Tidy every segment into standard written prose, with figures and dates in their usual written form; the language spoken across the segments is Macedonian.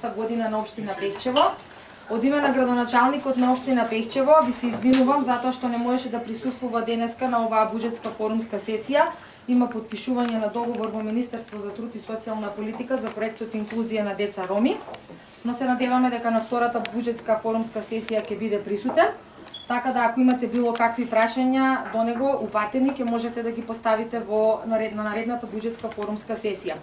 26 година на општина Пехчево. Од име на градоначалникот на општина Пехчево ви се извинувам затоа што не можеше да присуствува денеска на оваа буџетска форумска сесија. Има потпишување на договор во Министерство за труд и социјална политика за проектот Инклузија на деца роми, но се надеваме дека на втората буџетска форумска сесија ќе биде присутен. Така да ако имате било какви прашања до него упатени, ќе можете да ги поставите на наредната буџетска форумска сесија.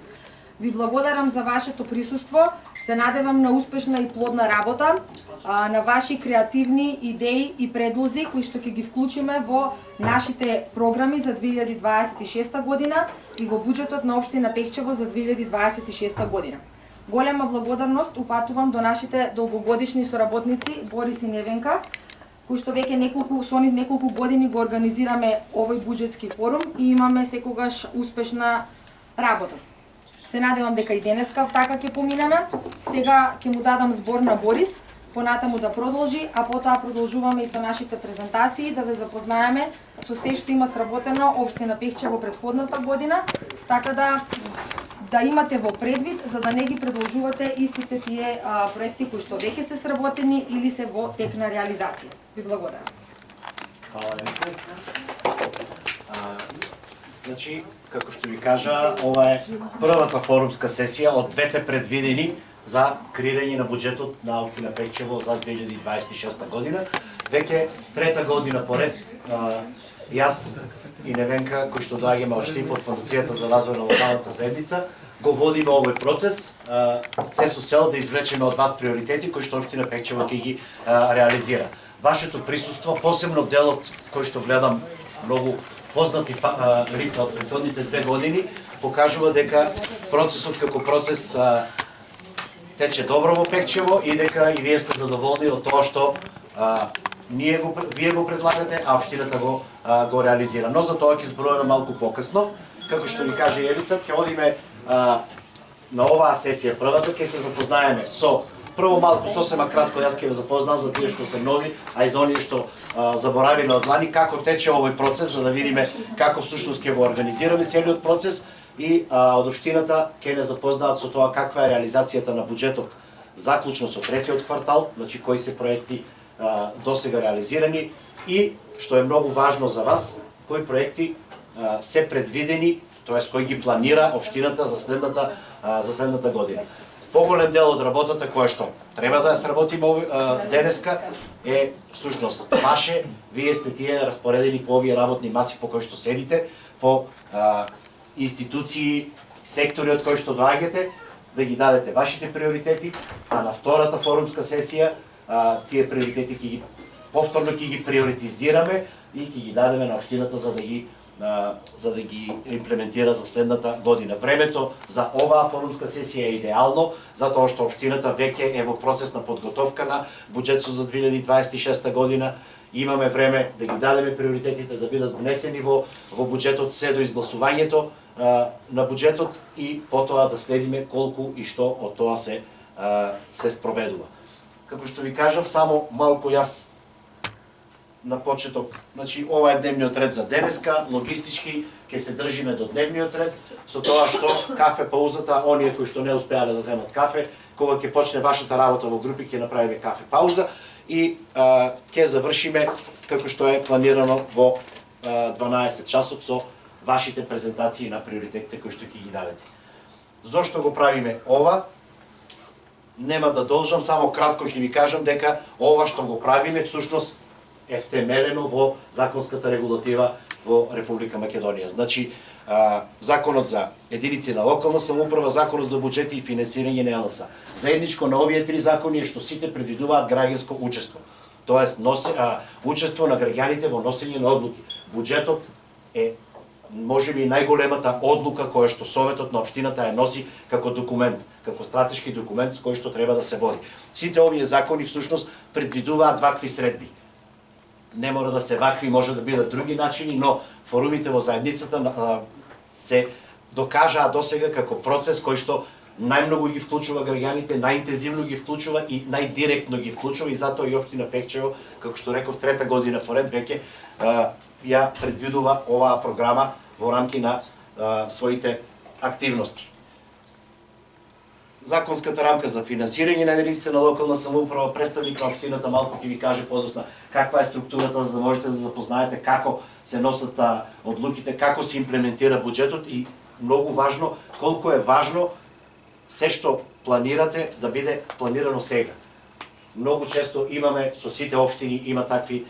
Ви благодарам за вашето присуство. Се надевам на успешна и плодна работа, на ваши креативни идеи и предлози кои што ќе ги вклучиме во нашите програми за 2026 година и во буџетот на општина Пехчево за 2026 година. Голема благодарност упатувам до нашите долгогодишни соработници Борис и Невенка, кои што веќе неколку години го организираме овој буџетски форум и имаме секогаш успешна работа. Се надевам дека и денеска така ќе поминеме. Сега ќе му дадам збор на Борис, понатаму да продолжи, а потоа продолжуваме и со нашите презентации да ве запознаеме со се што има сработено општина Пехчево предходната година, така да имате во предвид за да не ги продолжувате истите тие проекти кои што веќе се сработени или се во тек на реализација. Ви благодарам. Фала, Енице. Значи, како што ви кажа, ова е првата форумска сесија од двете предвидени за креирање на буџетот на општина Пехчево за 2026 година. Веќе трета година поред, јас и Невенка, кои што доаѓаме од ШТИП од Фондацијата за развој на локалната заедница, го водиме овој процес, се со цел да извлечеме од вас приоритети кои што општина Пехчево ќе ги реализира. Вашето присуство, посебно делот кој што гледам многу познати лица од претходните 2 години, покажува дека процесот како процес тече добро во Пехчево и дека и вие сте задоволни од тоа што вие го предлагате, а општината го реализира. Но за тоа ќе зборуваме малку покасно. Како што ви кажа Елица, ќе одиме на оваа сесија првата, ќе се запознаеме со прво малку сосема кратко јас ќе ве запознам за тие што се нови, а и за оние што заборавиле од лани како тече овој процес, за да видиме како всушност ќе го организираме целиот процес и од општината ќе не запознаат со тоа каква е реализацијата на буџетот заклучно со третиот квартал, значи кои се проекти досега реализирани и што е многу важно за вас, кои проекти се предвидени, тоест кои ги планира општината за следната година. Поголем дел од работата која што треба да ја сработиме денеска е всушност ваше, вие сте тие распоредени по овие работни маси по кои што седите, по институции, сектори од кои што доаѓате, да ги дадете вашите приоритети, а на втората форумска сесија тие приоритети повторно ќе ги приоритизираме и ќе ги дадеме на општината за да ги имплементира за следната година. Времето за оваа форумска сесија е идеално, затоа што општината веќе е во процес на подготовка на буџетот за 2026 година. Имаме време да ги дадеме приоритетите да бидат внесени во буџетот се до изгласувањето на буџетот и потоа да следиме колку и што од тоа се спроведува. Како што ви кажав, само малку јас на почеток, значи ова е дневниот ред за денеска, логистички ќе се држиме до дневниот ред, со тоа што кафе паузата, оние кои што не успеале да земат кафе, кога ќе почне вашата работа во групи, ќе направиме кафе пауза и ќе завршиме како што е планирано во 12 часот со вашите презентации на приоритетите кои што ќе ги дадете. Зошто го правиме ова? Нема да должам, само кратко ќе ви кажам дека ова што го правиме всушност е втемелено во законската регулатива во Република Македонија. Значи, законот за единици на локална самоуправа, законот за буџети и финансирање на ЕЛС. Заедничко на овие 3 закони е што сите предвидуваат граѓанско учество. Тоест, учество на граѓаните во носење на одлуки. Буџетот е можеби најголемата одлука која што Советот на општината ја носи како документ, како стратешки документ со кој што треба да се води. Сите овие закони всушност предвидуваат вакви средби. Не мора да се вакви, може да бидат други начини, но форумите во заедницата се докажаа досега како процес кој што најмногу ги вклучува граѓаните, најинтензивно ги вклучува и најдиректно ги вклучува и затоа и општина Пехчево, како што реков, трета година поред веќе ја предвидува оваа програма во рамки на своите активности. законската рамка за финансирање на единиците на локална самоуправа, представник на општината малку ќе ви каже подосна каква е структурата, за да можете да запознаете како се носат одлуките, како се имплементира буџетот и многу важно, колку е важно се што планирате да биде планирано сега. Многу често имаме со сите општини има такви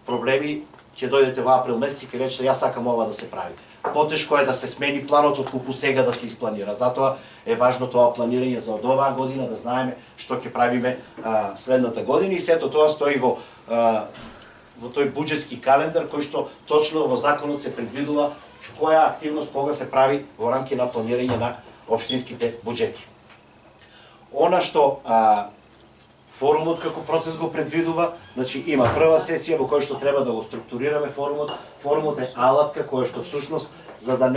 проблеми, ќе дојдете во април месец и ќе речете јас сакам ова да се прави. Потешко е да се смени планот отколку сега да се испланира. Затоа е важно тоа планирање за од оваа година, да знаеме што ќе правиме следната година и сето тоа стои во тој буџетски календар кој што точно во законот се предвидува која активност кога се прави во рамки на планирање на општинските буџети. Она што форумот како процес го предвидува, значи има прва сесија во која што треба да го структурираме форумот. Форумот е алатка која што всушност за да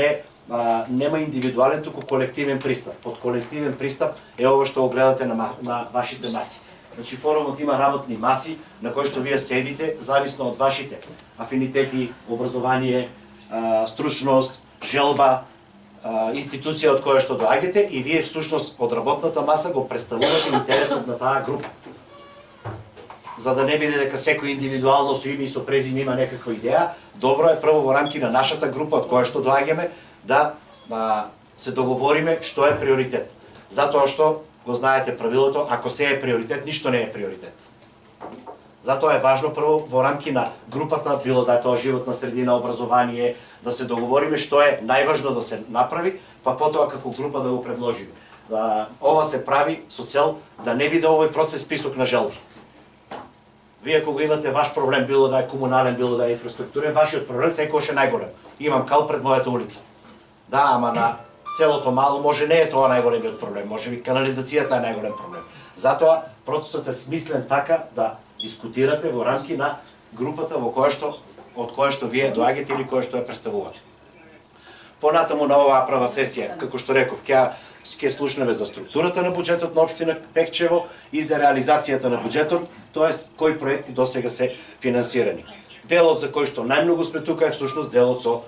нема индивидуален туку колективен пристап. Под колективен пристап е ова што го гледате на вашите маси. Значи форумот има работни маси на кои што вие седите зависно од вашите афинитети, образование, стручност, желба, институција од која што доаѓате и вие всушност од работната маса го представувате интересот на таа група. За да не биде дека секој индивидуално со име и со презиме има некаква идеја, добро е прво во рамки на нашата група од која што доаѓаме да се договориме што е приоритет. Затоа што го знаете правилото, ако се е приоритет, ништо не е приоритет. Затоа е важно прво во рамки на групата, било да е тоа животна средина, образование, да се договориме што е најважно да се направи, па потоа како група да го предложиме. Ова се прави со цел да не биде овој процес список на желби. Вие кога имате ваш проблем, било да е комунален, било да е инфраструктурен, вашиот проблем секогаш е најголем. Имам кал пред мојата улица. Да, ама на целото мало може не е тоа најголемиот проблем, може би канализацијата е најголем проблем. Затоа процесот е смислен така да дискутирате во рамки на групата од која што вие доаѓате или која што ја представувате. Понатаму на оваа прва сесија, како што реков, ќе слушнеме за структурата на буџетот на општина Пехчево и за реализацијата на буџетот, тоест кои проекти досега се финансирани. Делот за кој што најмногу сме тука е всушност делот со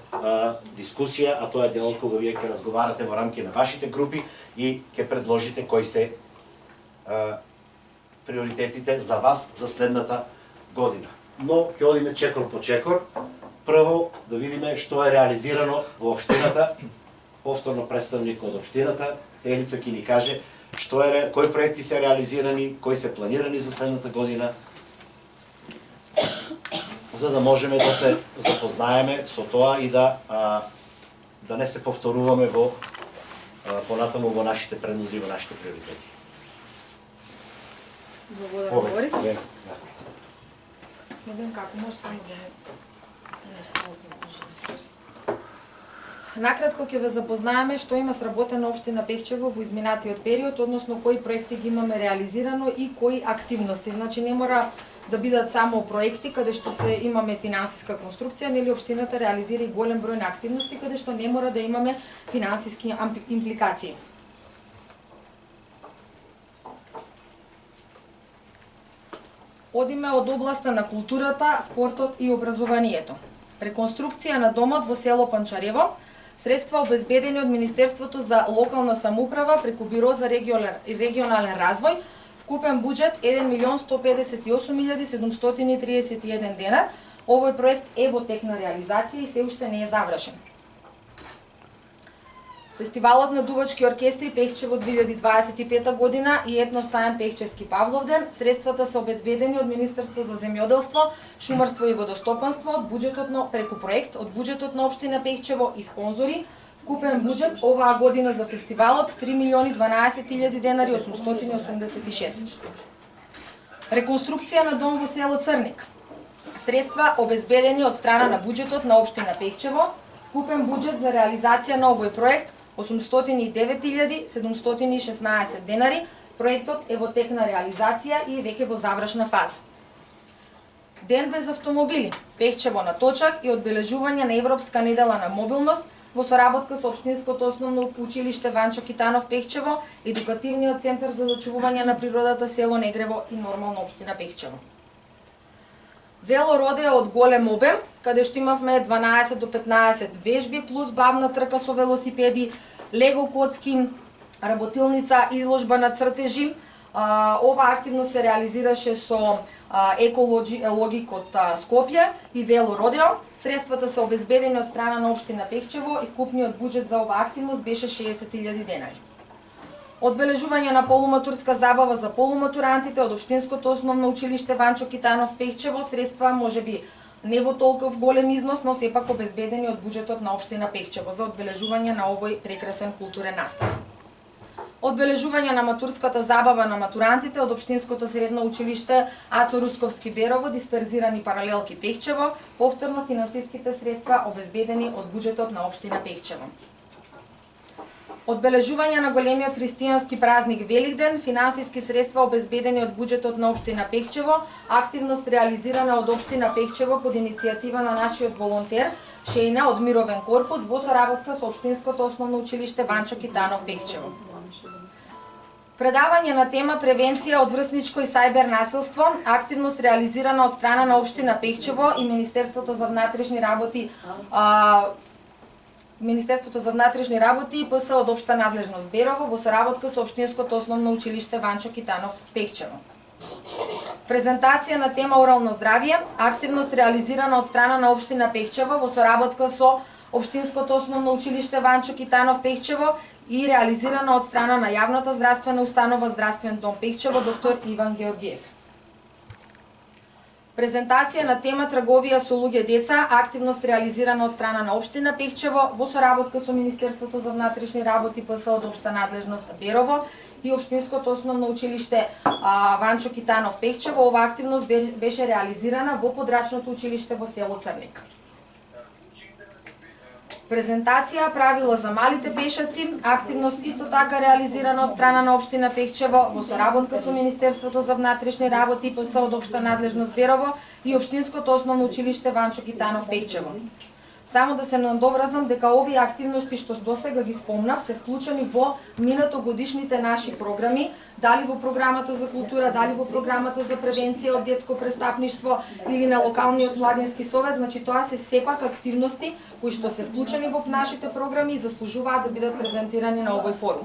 дискусија, а тоа е делот кога вие ќе разговарате во рамки на вашите групи и ќе предложите кои се приоритетите за вас за следната година. Но ќе одиме чекор по чекор. Прво да видиме што е реализирано во општината. Повторно представник од општината Елица ќе ни каже кои проекти се реализирани, кои се планирани за следната година, за да можеме да се запознаеме со тоа и да не се повторуваме понатаму во нашите преднози, во нашите приоритети. Благодарам, Борис. Не знам како може само да не Накратко ќе ве запознаеме што има сработено општина Пехчево во изминатиот период, односно кои проекти ги имаме реализирано и кои активности. Значи не мора да бидат само проекти каде што имаме финансиска конструкција, нели општината реализира и голем број на активности каде што не мора да имаме финансиски импликации. Одиме од областа на културата, спортот и образованието. Реконструкција на домот во село Панчарево, средства обезбедени од Министерството за локална самоуправа преку Биро за регионален развој, вкупен буџет 1.158.731 денар. Овој проект е во тек на реализација и се уште не е завршен. Фестивалот на дувачки оркестри Пехчево 2025 година и етно сајм Пехчевски Павловден, средствата се обезбедени од Министерство за земјоделство, шумарство и водостопанство од буџетот преку проект од буџетот на општина Пехчево и спонзори. Вкупен буџет оваа година за фестивалот 3.012.000 денари 886. Реконструкција на дом во село Црник. Средства обезбедени од страна на буџетот на општина Пехчево. Вкупен буџет за реализација на овој проект 809.716 денари. Проектот е во тек на реализација и е веќе во завршна фаза. Ден без автомобили. Пехчево на точак и одбележување на Европска недела на мобилност во соработка со Општинското основно училиште Ванчо Китанов Пехчево, Едукативниот центар за зачувување на природата село Негрево и нормално општина Пехчево. Велородеја од голем обем, каде што имавме 12 до 15 вежби плюс бавна трка со велосипеди, лего коцки, работилница изложба на цртежи. Ова активност се реализираше со Екологик од Скопје и Вело Родео. Средствата се обезбедени од страна на општина Пехчево и вкупниот буџет за оваа активност беше 60.000 денари. Одбележување на полуматурска забава за полуматурантите од Општинското основно училиште Ванчо Китанов Пехчево, средства можеби не во толков голем износ, но сепак обезбедени од буџетот на општина Пехчево за одбележување на овој прекрасен културен настан. Одбележување на матурската забава на матурантите од Општинското средно училиште Ацо Русковски Берово, дисперзирани паралелки Пехчево, повторно финансиските средства обезбедени од буџетот на општина Пехчево. Одбележување на големиот христијански празник Великден, финансиски средства обезбедени од буџетот на општина Пехчево, активност реализирана од општина Пехчево под иницијатива на нашиот волонтер Шејна од Мировен корпус во соработка со Општинското основно училиште Ванчо Китанов Пехчево. Предавање на тема превенција од врсничко и сајбер насилство, активност реализирана од страна на општина Пехчево и Министерството за внатрешни работи и ПС од општа надлежност Берово во соработка со Општинското основно училиште Ванчо Китанов Пехчево. Презентација на тема орално здравје, активност реализирана од страна на општина Пехчево во соработка со Општинското основно училиште Ванчо Китанов Пехчево и реализирана од страна на јавната здравствена установа Здравствен дом Пехчево доктор Иван Георгиев. Презентација на тема трговија со луѓе деца, активност реализирана од страна на општина Пехчево во соработка со Министерството за внатрешни работи ПС од општа надлежност Берово и Општинското основно училиште Ванчо Китанов Пехчево. Ова активност беше реализирана во подрачното училиште во село Црник. Презентација правила за малите пешаци, активност исто така реализирана од страна на општина Пехчево во соработка со Министерството за внатрешни работи ПС од општа надлежност Берово и Општинското основно училиште Ванчо Китанов Пехчево. Само да се надовразам дека овие активности што досега ги спомнав се вклучени во минатогодишните наши програми, дали во програмата за култура, дали во програмата за превенција од детско престапништво или на локалниот младински совет, значи тоа се сепак активности кои што се вклучени во нашите програми и заслужуваат да бидат презентирани на овој форум.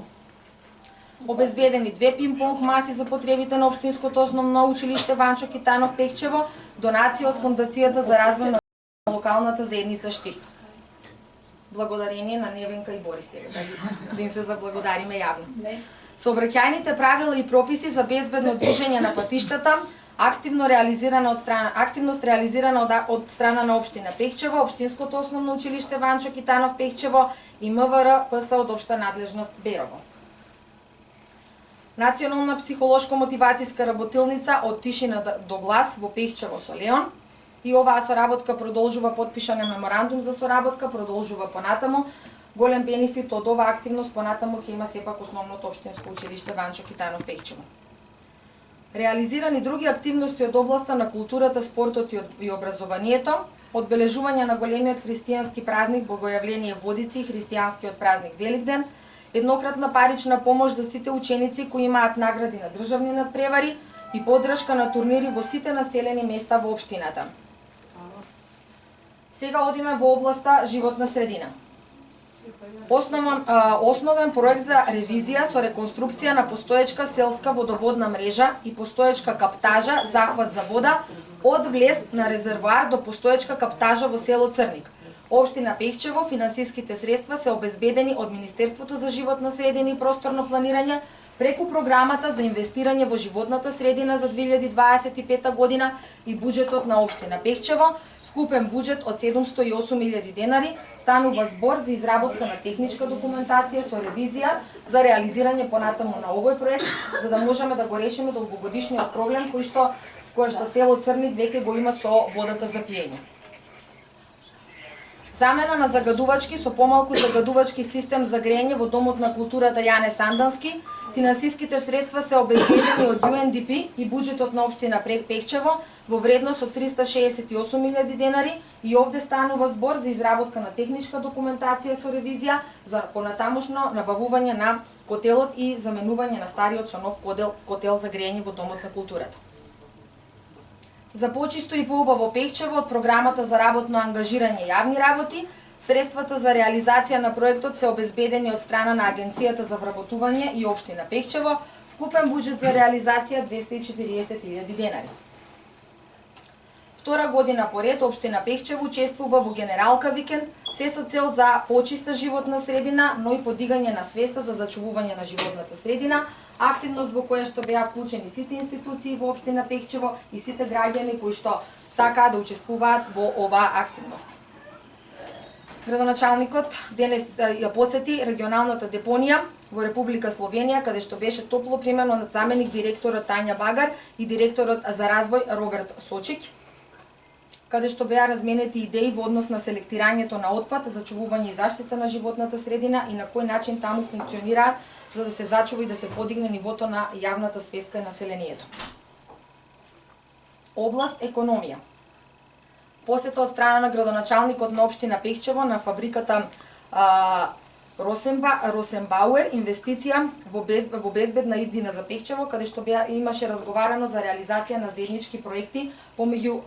Обезбедени 2 пинг-понг маси за потребите на Општинското основно училиште Ванчо Китанов Пехчево, донација од Фондацијата за развој на локалната заедница Штип. Благодарение на Невенка и Борисеве, да им се заблагодариме јавно. Сообраќајните правила и прописи за безбедно движење на патиштата, активност реализирана од страна на општина Пехчево, Општинското основно училиште Ванчо Китанов Пехчево и МВР ПС од општа надлежност Берово. Национална психолошко-мотивацијска работилница од тишина до глас во Пехчево со Леон. И оваа соработка продолжува, подпишан е меморандум за соработка, продолжува понатаму. Голем бенефит од оваа активност понатаму ќе има сепак основното општинско училиште Ванчо Китанов Пехчево. Реализирани други активности од областа на културата, спортот и образованието, одбележување на големиот христијански празник Богојавление Водици и христијанскиот празник Великден, еднократна парична помош за сите ученици кои имаат награди на државни надпревари и поддршка на турнири во сите населени места во општината. Сега одиме во областа животна средина. Основен проект за ревизија со реконструкција на постоечка селска водоводна мрежа и постоечка каптажа, захват за вода, од влез на резервоар до постоечка каптажа во село Црник. Општина Пехчево, финансиските средства се обезбедени од Министерството за животна средина и просторно планирање преку програмата за инвестирање во животната средина за 2025 година и буџетот на општина Пехчево, скупен буџет од 708.000 денари, станува збор за изработка на техничка документација со ревизија за реализирање понатаму на овој проект, за да можеме да го решиме долгогодишниот проблем кој што село Црник веќе го има со водата за пиење. Замена на загадувачки со помалку загадувачки систем за грејење во Домот на културата Јане Сандански. Финансиските средства се обезбедени од UNDP и буџетот на општина Пехчево во вредност од 368.000 денари и овде станува збор за изработка на техничка документација со ревизија за понатамошно набавување на котелот и заменување на стариот со нов котел за грејење во Домот на културата. За почисто и поубаво Пехчево од програмата за работно ангажирање јавни работи Средствата за реализација на проектот се обезбедени од страна на Агенцијата за вработување и општина Пехчево, вкупен буџет за реализација 240.000 денари. Втора година поред општина Пехчево учествува во генералка викенд, се со цел за почиста животна средина, но и подигање на свеста за зачувување на животната средина, активност во која што беа вклучени сите институции во општина Пехчево и сите граѓани кои што сакаат да учествуваат во оваа активност. Градоначалникот денес ја посети регионалната депонија во Република Словенија, каде што беше топло примено на заменик директорот Тања Багар и директорот за развој Роберт Сочик, каде што беа разменети идеи во однос на селектирањето на отпад, зачувување и заштита на животната средина и на кој начин таму функционираат за да се зачува и да се подигне нивото на јавната свест кај населението. Област економија. Посета од страна на градоначалникот на општина Пехчево на фабриката Росенбауер, инвестиција во безбедна иднина за Пехчево, каде што имаше разговарано за реализација на заеднички проекти помеѓу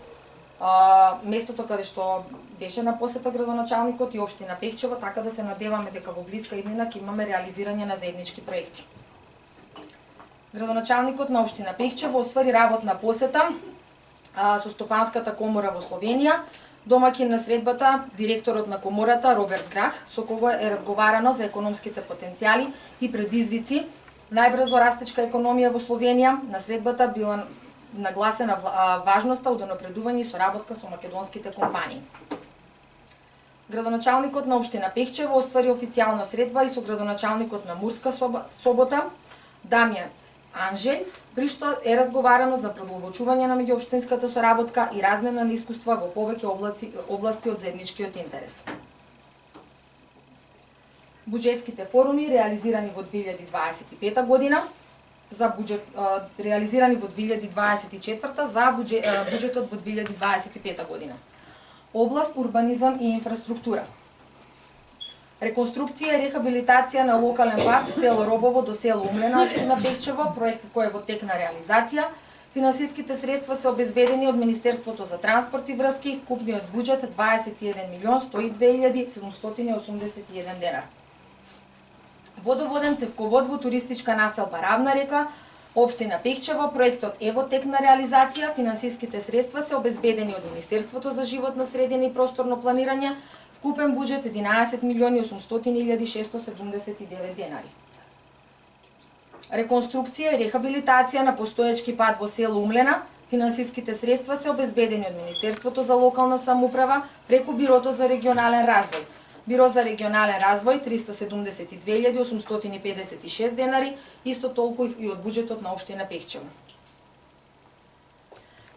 местото каде што беше на посета градоначалникот и општина Пехчево, така да се надеваме дека во блиска иднина ќе имаме реализирање на заеднички проекти. Градоначалникот на општина Пехчево оствари работна посета со Стопанската комора во Словенија. Домаќин на средбата директорот на комората Роберт Грах, со кого е разговарано за економските потенцијали и предизвици, најбрзо растечка економија во Словенија. На средбата била нагласена важноста од напредување и соработка со македонските компании. Градоначалникот на општина Пехчево оствари официјална средба и со градоначалникот на Мурска Собота Дамјан Анжелј, при што е разговарано за продлабочување на меѓуопштинската соработка и размена на искуства во повеќе области од заедничкиот интерес. Буџетските форуми реализирани во 2025 година, реализирани во 2024 за буџетот во 2025 година. Област урбанизам и инфраструктура. Реконструкција и рехабилитација на локален пат село Робово до село Умлена, општина Пехчево, проект кој е во тек на реализација. Финансиските средства се обезбедени од Министерството за транспорт и врски, вкупниот буџет 21.102.781 денар. Водоводен цевковод во туристичка населба Равна река, општина Пехчево, проектот е во тек на реализација, финансиските средства се обезбедени од Министерството за животна средина и просторно планирање, вкупен буџет 11.800.679 денари. Реконструкција и рехабилитација на постоечки пат во село Умлена, финансиските средства се обезбедени од Министерството за локална самоуправа преку Бирото за регионален развој. Биро за регионален развој 372.856 денари, исто толку и од буџетот на општина Пехчево.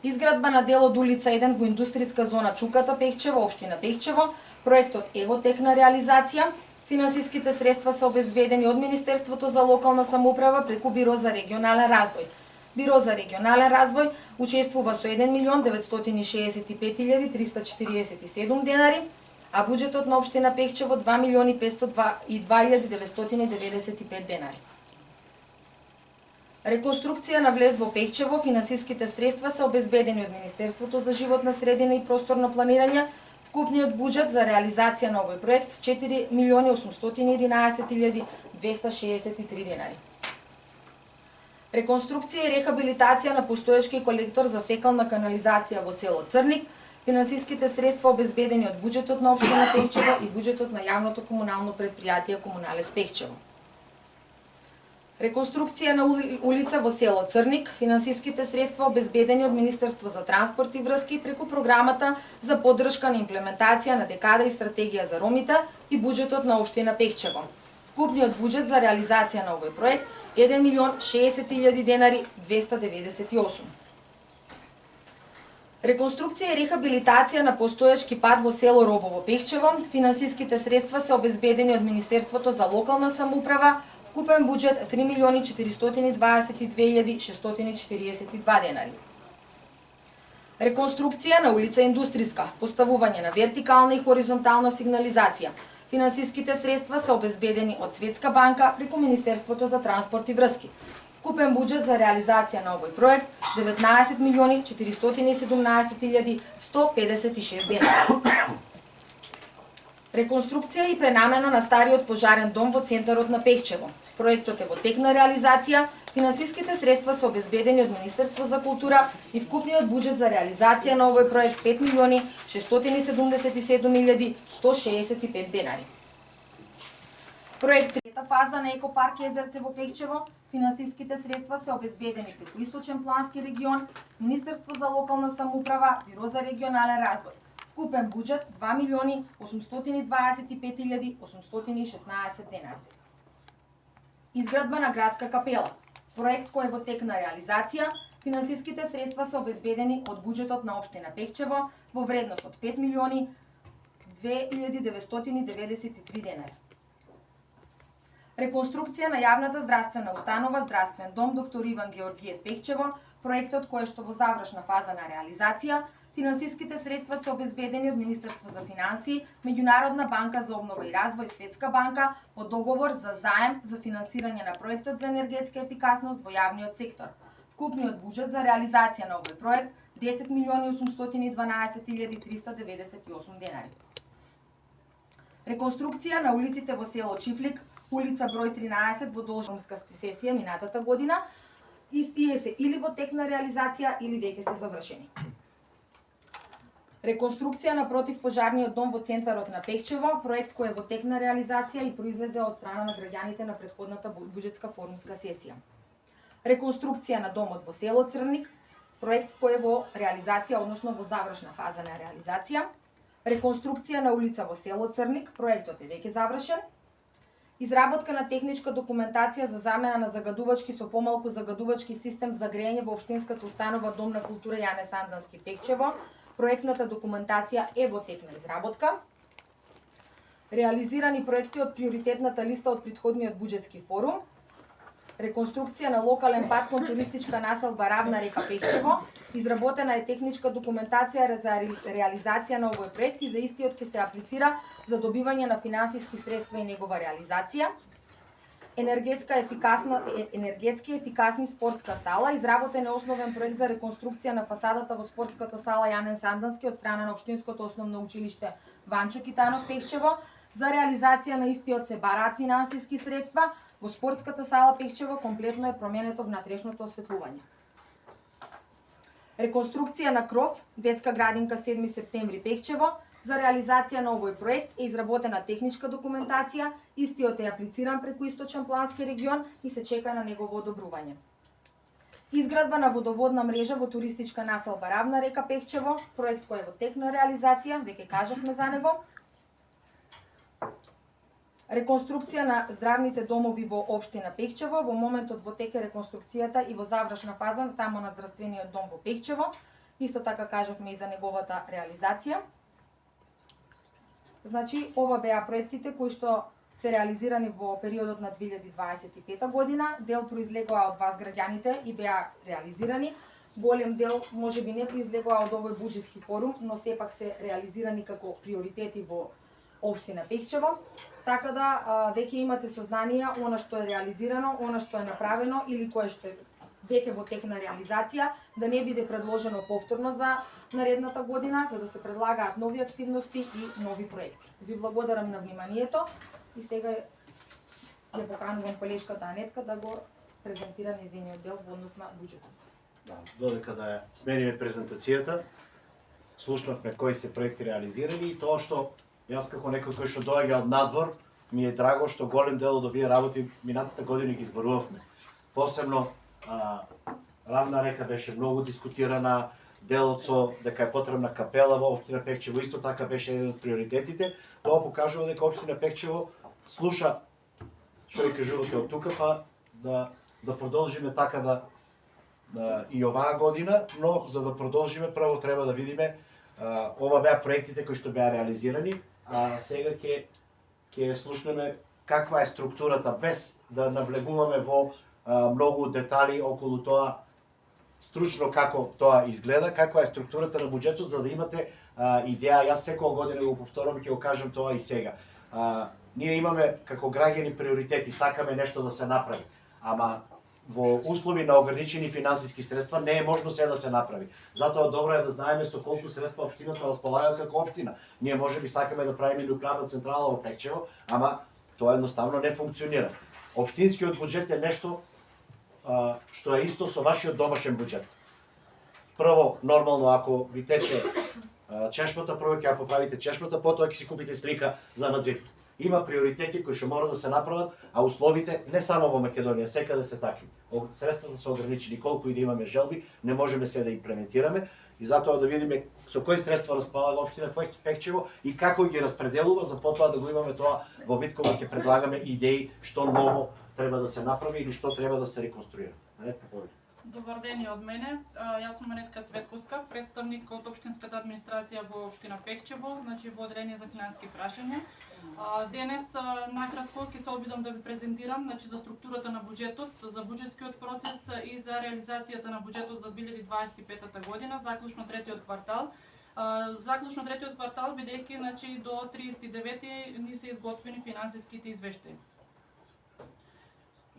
Изградба на дел од улица 1 во индустријска зона Чуката Пехчево, општина Пехчево, проектот е во тек на реализација. Финансиските средства се обезбедени од Министерството за локална самоуправа преку Биро за регионален развој. Биро за регионален развој учествува со 1.065.347 денари, а буџетот на општина Пехчево 2.502.995 денари. Реконструкција на влез во Пехчево, финансиските средства се обезбедени од Министерството за животна средина и просторно планирање. Вкупниот буџет за реализација на овој проект 4.811.263 денари. Реконструкција и рехабилитација на постоечки колектор за фекална канализација во село Црник. Финансиските средства обезбедени од буџетот на општина Пехчево и буџетот на јавното комунално предпријатие Комуналец Пехчево. Реконструкција на улица во село Црник, финансиските средства обезбедени од Министерство за транспорт и врски преку програмата за поддршка на имплементација на декада и стратегија за ромите и буџетот на општина Пехчево. Вкупниот буџет за реализација на овој проект 1.060.000 денари 298. Реконструкција и рехабилитација на постоечки пат во село Робово Пехчево, финансиските средства се обезбедени од Министерството за локална самоуправа, вкупен буџет 3.422.642 денари. Реконструкција на улица Индустријска, поставување на вертикална и хоризонтална сигнализација. Финансиските средства се обезбедени од Светска банка преку Министерството за транспорт и врски. Вкупен буџет за реализација на овој проект 19.417.156 денари. Реконструкција и пренамена на стариот пожарен дом во центарот на Пехчево. Проектот е во тек на реализација, финансиските средства се обезбедени од Министерство за култура и вкупниот буџет за реализација на овој проект 5.677.165 денари. Проект трета фаза на екопарк Езерце во Пехчево, финансиските средства се обезбедени преку Источен плански регион, Министерство за локална самоуправа, Биро за регионален развој. Вкупен буџет 2.825.816 денари. Изградба на градска капела. Проект кој е во тек на реализација, финансиските средства се обезбедени од буџетот на општина Пехчево во вредност од 5.2.993 денари. Реконструкција на јавната здравствена установа Здравствен дом доктор Иван Георгиев Пехчево, проектот кој е што во завршна фаза на реализација, финансиските средства се обезбедени од Министерство за финансии, Меѓународна банка за обнова и развој, Светска банка, по договор за заем за финансирање на проектот за енергетска ефикасност во јавниот сектор. Вкупниот буџет за реализација на овој проект 10.812.398 денари. Реконструкција на улиците во село Чифлик, улица број 13 во должумска сесија минатата година, истие се или во тек на реализација или веќе се завршени. Реконструкција на противпожарниот дом во центарот на Пехчево, проект кој е во тек на реализација и произлезе од страна на граѓаните на претходната буџетска форумска сесија. Реконструкција на домот во село Црник, проект кој е во реализација, односно во завршна фаза на реализација. Реконструкција на улица во село Црник, проектот е веќе завршен. Изработка на техничка документација за замена на загадувачки со помалку загадувачки систем за грејење во општинската установа Дом на култура Јане Сандански Пехчево. Проектната документација е во тек на изработка. Реализирани проекти од приоритетната листа од претходниот буџетски форум. Реконструкција на локален пат кон туристичка населба Равна река Пехчево. Изработена е техничка документација за реализација на овој проект и за истиот ќе се аплицира за добивање на финансиски средства и негова реализација. Енергетски ефикасни спортска сала. Изработен е основен проект за реконструкција на фасадата во спортската сала Јанен Сандански од страна на Општинското основно училиште Ванчо Китанов Пехчево. За реализација на истиот се бараат финансиски средства. Во спортската сала Пехчево комплетно е променето внатрешното осветлување. Реконструкција на кров, детска градинка 7 септември Пехчево. За реализација на овој проект е изработена техничка документација, истиот е аплициран преку Источен плански регион и се чека на негово одобрување. Изградба на водоводна мрежа во туристичка населба Равна река Пехчево, проект кој е во тек на реализација, веќе кажавме за него. Реконструкција на здравните домови во општина Пехчево, во моментот во тек е реконструкцијата и во завршна фаза само на здравствениот дом во Пехчево. Исто така кажавме и за неговата реализација. Значи, ова беа проектите кои што се реализирани во периодот на 2025 година. Дел произлегоа од вас граѓаните и беа реализирани. Голем дел можеби не произлегоа од овој буџетски форум, но сепак се реализирани како приоритети во општина Пехчево. Така да веќе имате сознанија она што е реализирано, она што е направено или кое што е веќе во тек на реализација, да не биде предложено повторно за наредната година, за да се предлагаат нови активности и нови проекти. Ви благодарам на вниманието и сега ја поканувам колешката Анетка да го презентира нејзиниот дел во однос на буџетот. Да, додека да смениме презентацијата, слушнавме кои се проекти реализирани и тоа што јас како некој кој што доаѓа од надвор, ми е драго што голем дел од овие работи минатата година ги зборувавме. Посебно Равна река беше многу дискутирана, делот со дека е потребна капела во општина Пехчево исто така беше еден од приоритетите. Тоа покажува дека општина Пехчево слуша што ја кажувате од тука, па да продолжиме така и оваа година, но за да продолжиме прво треба да видиме ова беа проектите кои што беа реализирани, а сега ќе слушнеме каква е структурата без да навлегуваме во многу детали околу тоа стручно како тоа изгледа, каква е структурата на буџетот, за да имате идеја. Јас секоја година го повторам и ќе го кажам тоа и сега. Ние имаме како граѓани приоритети, сакаме нешто да се направи, ама во услови на ограничени финансиски средства не е можно се да се направи. Затоа добро е да знаеме со колку средства општината располага како општина. Ние можеби сакаме да правиме нуклеарна централа во Пекчево, ама тоа едноставно не функционира. Општинскиот буџет е нешто што е исто со вашиот домашен буџет. Прво, нормално, ако ви тече чешмата, прво ќе ја поправите чешмата, потоа ќе си купите слика за надзид. Има приоритети кои што мора да се направат, а условите не само во Македонија, секаде се такви. Средствата се ограничени, колку и да имаме желби, не можеме се да имплементираме и затоа да видиме со кои средства располага општина Пекчево и како ги распределува, за потоа да го имаме тоа во вид кога ќе предлагаме идеи што ново треба да се направи или што треба да се реконструира. Добар ден и од мене. Јас сум Анетка Светковска, представник од општинската администрација во општина Пекчево, значи во одделение за финансиски прашања. Денес накратко ќе се обидам да ви презентирам значи за структурата на буџетот, за буџетскиот процес и за реализацијата на буџетот за 2025 година, заклучно третиот квартал. Заклучно третиот квартал бидејќи значи до 39 ни се изготвени финансиските извештаи.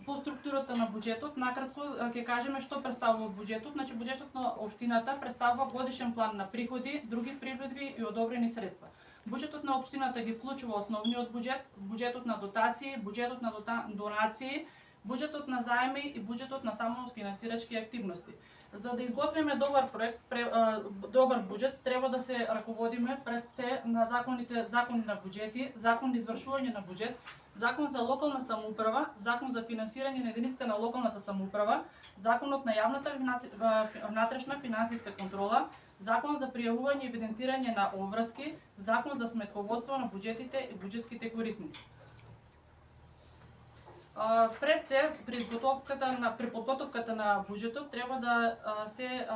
По структурата на буџетот, накратко ќе кажеме што представува буџетот. Значи буџетот на општината представува годишен план на приходи, други приходи и одобрени средства. Буџетот на општината ги вклучува основниот буџет, буџетот на дотации, буџетот на донации, буџетот на заеми и буџетот на самофинансирачки активности. За да изготвиме добар проект, добар буџет, треба да се раководиме пред се на закони на буџети, закон за извршување на буџет, закон за локална самоуправа, закон за финансирање на единиците на локалната самоуправа, законот на јавната внатрешна финансиска контрола, закон за пријавување и евидентирање на обврски, закон за сметководство на буџетите и буџетските корисници. Пред се, при подготовката на буџетот треба да се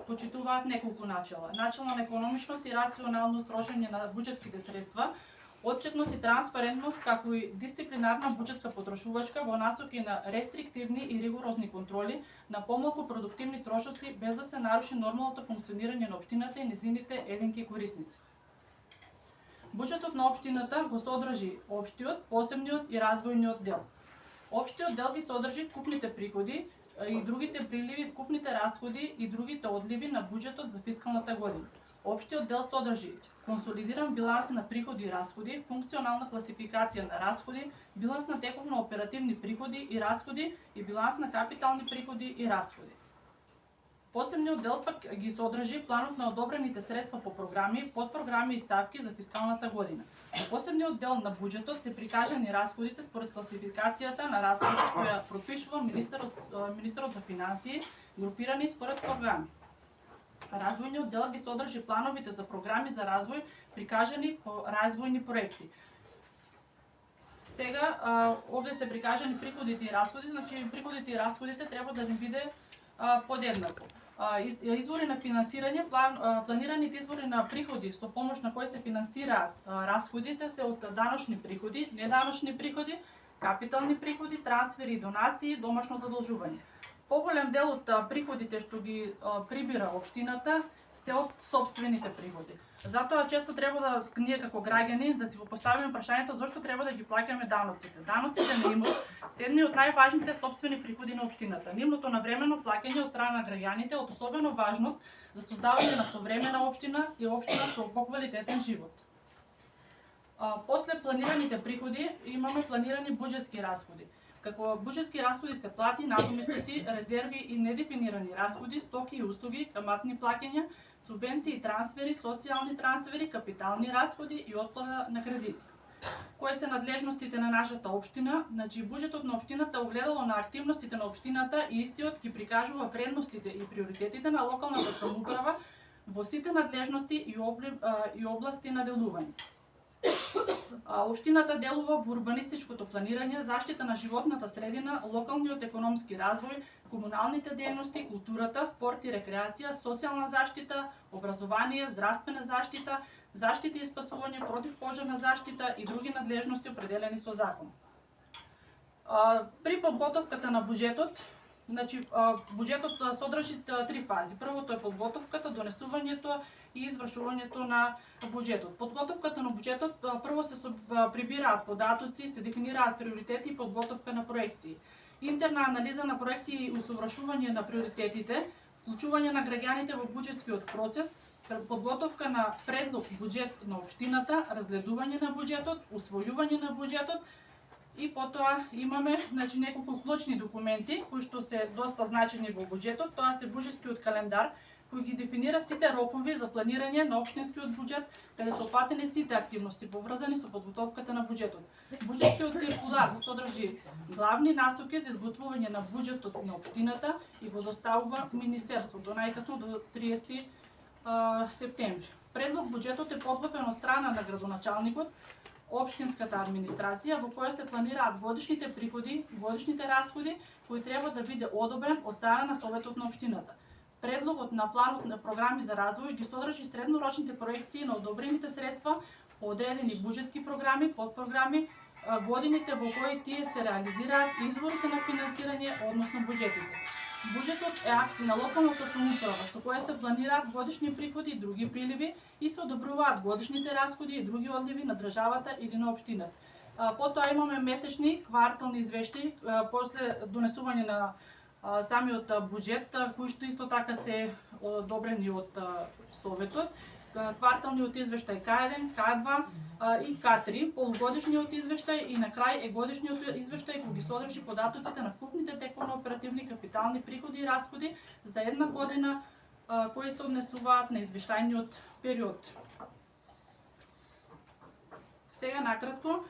почитуваат неколку начела. Начела на економичност и рационално трошење на буџетските средства, отчетност и транспарентност, како и дисциплинарна буџетска потрошувачка во насоки на рестриктивни и ригорозни контроли на помалку продуктивни трошоци без да се наруши нормалното функционирање на општината и незините единки корисници. Буџетот на општината го содржи општиот, посебниот и развојниот дел. Општиот дел ги содржи вкупните приходи и другите приливи, вкупните расходи и другите одливи на буџетот за фискалната година. Општиот дел содржи консолидиран биланс на приходи и расходи, функционална класификација на расходи, биланс на тековно оперативни приходи и расходи и биланс на капитални приходи и расходи. Посебниот дел пак ги содржи планот на одобрените средства по програми, подпрограми и ставки за фискалната година. Во посебниот дел на буџетот се прикажани расходите според класификацијата на расходи која пропишува министерот за финансии, групирани според програми. Развојниот дел ги содржи плановите за програми за развој прикажани по развојни проекти. Сега овде се прикажани приходите и расходи, значи приходите и расходите треба да ни биде подеднакво. Извори на финансирање, планираните извори на приходи со помош на кои се финансираат расходите се од даночни приходи, неданочни приходи, капитални приходи, трансфери и донации, домашно задолжување. Поголем дел од приходите што ги прибира општината се од сопствените приходи. Затоа често треба да ние како граѓани да си го поставиме прашањето зошто треба да ги плаќаме даноците. Даноците на имот се едни од најважните сопствени приходи на општината. Нивното навремено плаќање од страна на граѓаните од особено важност за создавање на современа општина и општина со поквалитетен живот. После планираните приходи имаме планирани буџетски расходи. Како буџетски расходи се плати, надоместици, резерви и недефинирани расходи, стоки и услуги, каматни плаќања, субвенции и трансфери, социјални трансфери, капитални расходи и отплата на кредити. Кои се надлежностите на нашата општина? Значи буџетот на општината огледало на активностите на општината и истиот ги прикажува вредностите и приоритетите на локалната самоуправа во сите надлежности и области на делување. Општината делува во урбанистичкото планирање, заштита на животната средина, локалниот економски развој, комуналните дејности, културата, спорт и рекреација, социјална заштита, образование, здравствена заштита, заштита и спасување, противпожарна заштита и други надлежности определени со закон. При подготовката на буџетот, значи буџетот содржи три фази. Првото е подготовката, донесувањето и извршувањето на буџетот. Подготовката на буџетот прво се прибираат податоци, се дефинираат приоритети и подготовка на проекции. интерна анализа на проекции и усовршување на приоритетите, вклучување на граѓаните во буџетскиот процес, подготовка на предлог буџет на општината, разгледување на буџетот, усвојување на буџетот и потоа имаме неколку клучни документи кои што се доста значени во буџетот. Тоа се буџетскиот календар кој ги дефинира сите рокови за планирање на општинскиот буџет, каде се опфатени сите активности поврзани со подготовката на буџетот. Буџетскиот циркулар содржи главни насоки за изготвување на буџетот на општината и го доставува Министерството најкасно до 30 септември. Предлог буџетот е подготвен од страна на градоначалникот, општинската администрација, во која се планираат годишните приходи, годишните расходи, кои треба да биде одобрен од страна на Советот на општината. Предлогот на планот на програми за развој ги содржи среднорочните проекции на одобрените средства по одредени буџетски програми, подпрограми, годините во кои тие се реализираат, изворите на финансирање, односно буџетите. Буџетот е акт на локалната самоуправа со која се планираат годишни приходи и други приливи и се одобруваат годишните расходи и други одливи на државата или на општината. Потоа имаме месечни, квартални извештаи после донесување на самиот буџет, кои што исто така се одобрени од Советот. Кварталниот извештај К1, К2 и К3, полугодишниот извештај и на крај е годишниот извештај кој ги содржи податоците на вкупните тековно оперативни капитални приходи и расходи за една година кои се однесуваат на извештајниот период. Сега накратко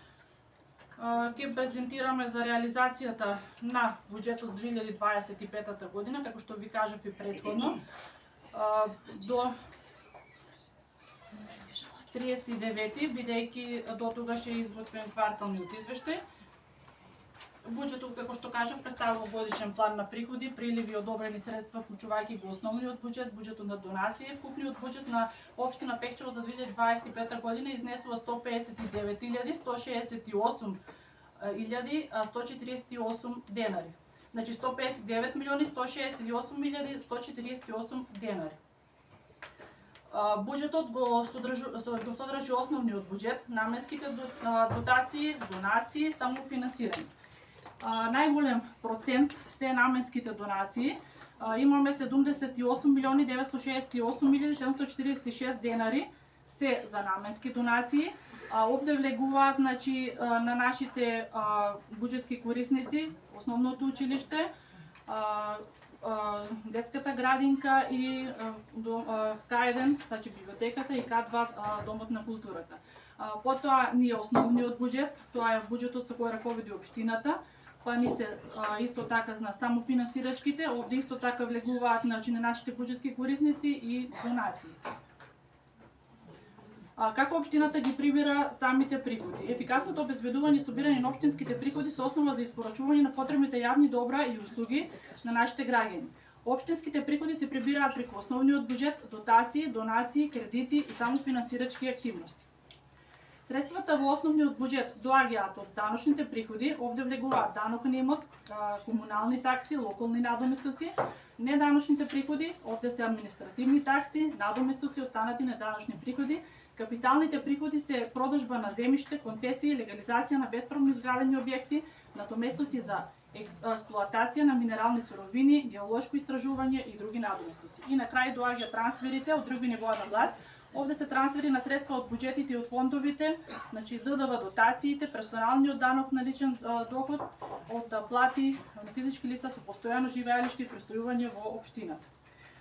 ќе презентираме за реализацијата на буџетот 2025 година, како што ви кажав и претходно. До 39, бидејќи до тогаш е изготвен кварталниот извештај. Буџетот, како што кажав, представува годишен план на приходи, приливи и одобрени средства, вклучувајќи го основниот буџет, буџетот на донации. Вкупниот буџет на општина Пехчево за 2025 година изнесува 159.168.148 денари. Значи 159.168.148 денари. Буџетот го содржи основниот буџет, наменските дотации, донации, самофинансирање. Најголем процент се наменските донации. Имаме 78.968.746 денари се за наменски донации. Овде влегуваат на нашите буџетски корисници, основното училиште, детската градинка и К1, значи библиотеката и К2 домот на културата. Потоа ни е основниот буџет, тоа е буџетот со кој раководи општината, па ни се исто така на самофинансирачките, овде исто така влегуваат на нашите буџетски корисници и донации. Како општината ги прибира самите приходи? Ефикасното обезбедување и собирање на општинските приходи се основа за испорачување на потребните јавни добра и услуги на нашите граѓани. Општинските приходи се прибираат преку основниот буџет, дотации, донации, кредити и самофинансирачки активности. Средствата во основниот буџет доаѓаат од даночните приходи, овде влегуваат данок на имот, комунални такси, локални надоместоци, неданочните приходи, овде се административни такси, надоместоци, останати неданочни приходи. Капиталните приходи се продажба на земјиште, концесии, легализација на бесправно изградени објекти, надоместоци за експлоатација на минерални суровини, геолошко истражување и други надоместоци. И на крај доаѓа трансферите од други нивоа на власт. Овде се трансфери на средства од буџетите и од фондовите, значи ДДВ дотациите, персоналниот данок на личен доход, од плати на физички лица со постојано живеалиште и престојување во општината.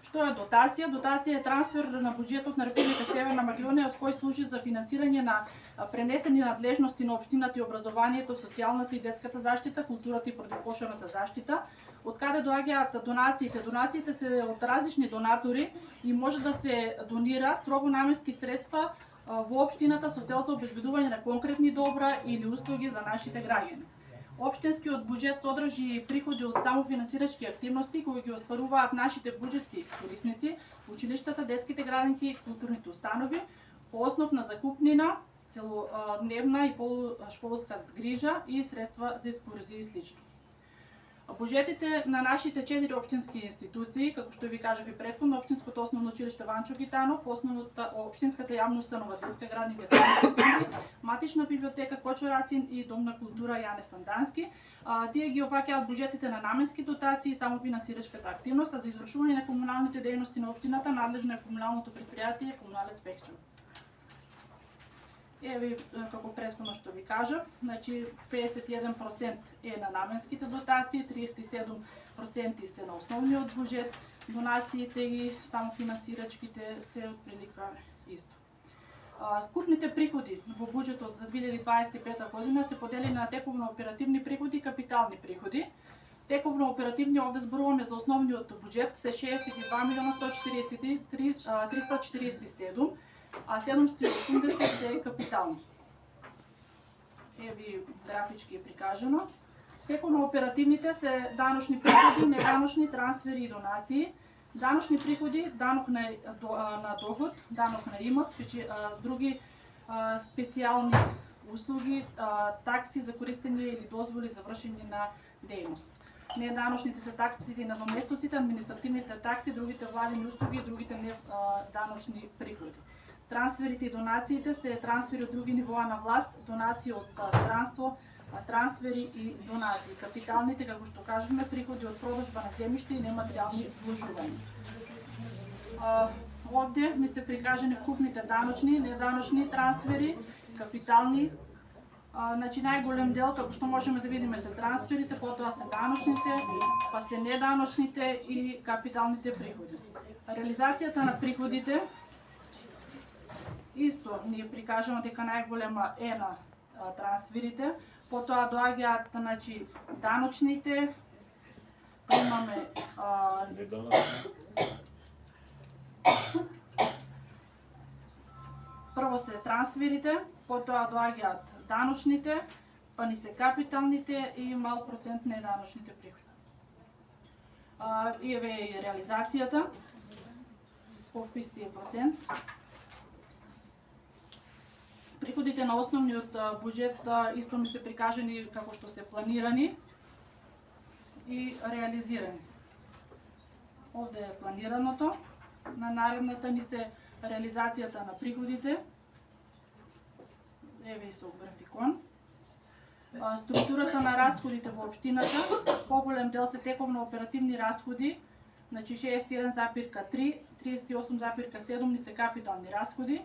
Што е дотација? Дотација е трансфер на буџетот на Република Северна Македонија, с кој служи за финансирање на пренесени надлежности на општината и образованието, социјалната и детската заштита, културата и противпожарната заштита. Од каде доаѓаат донациите? Донациите се од различни донатори и може да се донира строго наменски средства во општината со цел за обезбедување на конкретни добра или услуги за нашите граѓани. Општинскиот буџет содржи приходи од самофинансирачки активности кои ги остваруваат нашите буџетски корисници, училиштата, детските градинки и културните установи по основ на закупнина, целодневна и полушколска грижа и средства за екскурзии и слично. Буџетите на нашите 4 општински институции, како што ви кажав и претходно, Општинското основно училиште Ванчо Гитанов, Општинската јавна установа Детска градинка Степен, Матична библиотека Кочурацин и Дом на култура Јане Сандански. Тие ги опфаќаат буџетите на наменски дотации и самофинансирачката активност, а за извршување на комуналните дејности на општината надлежно е комуналното предпријатие Комуналец Пехчево. Еве, како претходно што ви кажав, значи 51% е на наменските дотации, 37% се на основниот буџет, донациите и самофинансирачките се отприлика исто. Вкупните приходи во буџетот за 2025 година се поделени на тековно оперативни приходи и капитални приходи. Тековно оперативни овде зборуваме за основниот буџет се 62.143.347, а 780 се капитални. Еви графички е прикажано. Тековно оперативните се даночни приходи, неданочни трансфери и донации. Даночни приходи, данок на доход, данок на имот, други специјални услуги, такси за користење или дозволи за вршење на дејност. Неданочните се таксите на доместоците, административните такси, другите владени услуги и другите неданочни приходи. Трансферите и донациите се трансфери од други нивоа на власт, донации од странство, трансфери и донации. Капиталните, како што кажеме, приходи од продажба на земјиште и нематеријални вложувања. Овде ми се прикажани вкупните даночни, неданочни трансфери, капитални. Значи најголем дел, како што можеме да видиме, се трансферите, потоа се даночните, па се неданочните и капиталните приходи. Реализацијата на приходите исто ни е прикажано дека најголема е на трансферите, потоа доаѓаат, значи, даночните, имаме прво се трансферите, потоа доаѓаат даночните, па ни се капиталните и мал процент неданочните приходи. И еве и реализацијата по истиот процент. Приходите на основниот буџет исто ми се прикажани како што се планирани и реализирани. Овде е планираното, на наредната ни се реализацијата на приходите. Еве и со графикон. Структурата на расходите во општината, поголем дел се тековно оперативни расходи, значи 61,3, 38,7 ни се капитални расходи.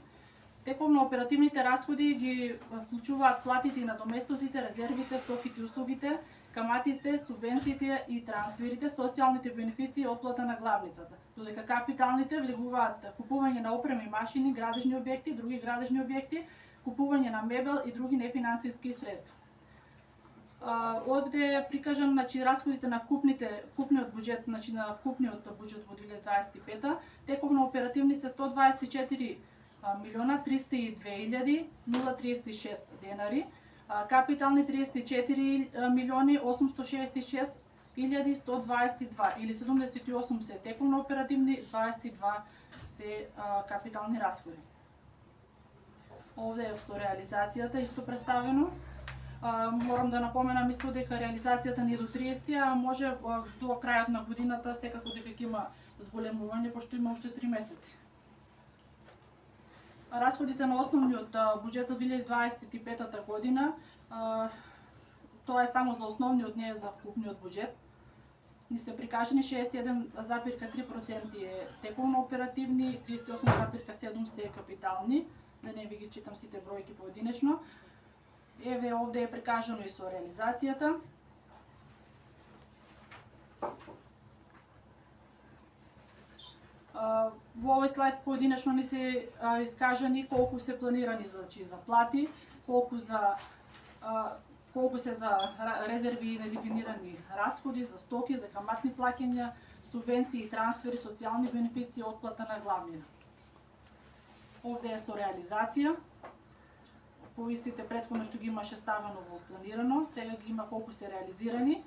Тековно оперативните расходи ги вклучуваат платите и надоместоците, резервите, стоките и услугите, каматите, субвенциите и трансферите, социјалните бенефиции и отплата на главницата. Додека капиталните влегуваат купување на опрема и машини, градежни објекти, други градежни објекти, купување на мебел и други нефинансиски средства. Овде е прикажан, значи, расходите на вкупниот буџет, значи на вкупниот буџет во 2025, тековно оперативни се 124 милиона 302.036 денари, капитални 34 милиони 866.122 или 78 се тековно оперативни, 22 се капитални расходи. Овде е со реализацијата исто представено. Морам да напоменам исто дека реализацијата ни е до 30, а може до крајот на годината секако дека ќе има зголемување, пошто има уште 3 месеци. Расходите на основниот буџет за 2025 година, тоа е само за основниот, не е за вкупниот буџет. Ни се прикажани 61,3% е тековно оперативни, 38,7% се капитални, да не ви ги читам сите бројки поединечно. Еве овде е прикажано и со реализацијата. Во овој слайд поединечно ни се искажани колку се планирани за плати, колку се за резерви и недефинирани расходи, за стоки, за каматни плаќања, субвенции и трансфери, социјални бенефиции, отплата на главнина. Овде е со реализација. По истите претходно што ги имаше ставено во планирано, сега ги има колку се реализирани.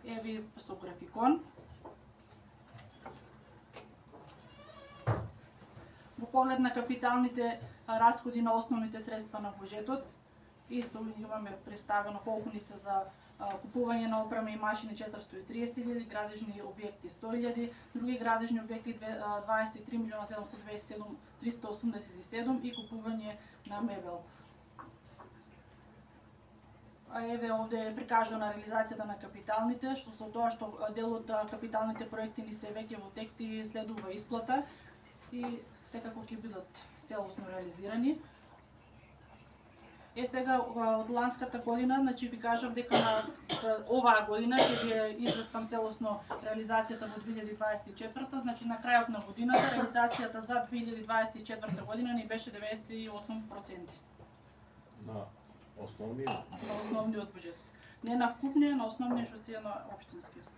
Еви со графикон. Во поглед на капиталните расходи на основните средства на буџетот, исто имаме представено колку ни се за купување на опрема и машини 430.000, градежни објекти 100.000, други градежни објекти 23.727.387 и купување на мебел. А еве овде е прикажана реализацијата на капиталните, што со тоа што дел од капиталните проекти ни се веќе во тек и следува исплата и секако ќе бидат целосно реализирани. Сега од ланската година, значи ви кажав дека за оваа година ќе ви известам целосно реализацијата во 2024, значи на крајот на годината реализацијата за 2024 година ни беше 98%. На основниот На основниот буџет. Не на вкупниот, на основниот што си е на општинскиот.